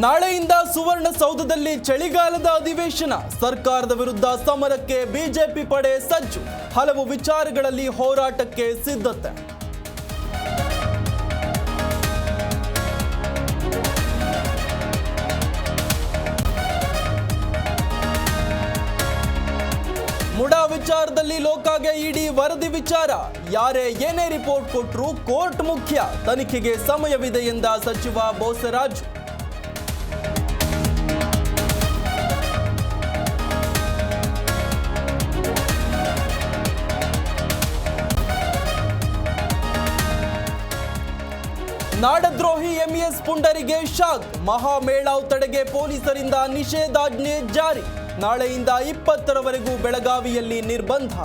ನಾಳೆಯಿಂದ ಸುವರ್ಣಸೌಧದಲ್ಲಿ ಚಳಿಗಾಲದ ಅಧಿವೇಶನ. ಸರ್ಕಾರದ ವಿರುದ್ಧ ಸಮರಕ್ಕೆ ಬಿಜೆಪಿ ಪಡೆ ಸಜ್ಜು. ಹಲವು ವಿಚಾರಗಳಲ್ಲಿ ಹೋರಾಟಕ್ಕೆ ಸಿದ್ಧತೆ. ಮುಡಾ ವಿಚಾರದಲ್ಲಿ ಲೋಕಾಗೆ ಇಡಿ ವರದಿ ವಿಚಾರ. ಯಾರೇ ಏನೇ ರಿಪೋರ್ಟ್ ಕೊಟ್ಟರೂ ಕೋರ್ಟ್ ಮುಖ್ಯ. ತನಿಖೆಗೆ ಸಮಯವಿದೆ ಎಂದ ಸಚಿವ ಬೋಸರಾಜು. ನಾಡದ್ರೋಹಿ ಎಂಎಸ್ ಪುಂಡರಿಗೆ ಶಾಕ್. ಮಹಾಮೇಳಾವ್ ತಡೆಗೆ ಪೊಲೀಸರಿಂದ ನಿಷೇಧಾಜ್ಞೆ ಜಾರಿ. ನಾಳೆಯಿಂದ 20ರವರೆಗೂ ಬೆಳಗಾವಿಯಲ್ಲಿ ನಿರ್ಬಂಧ.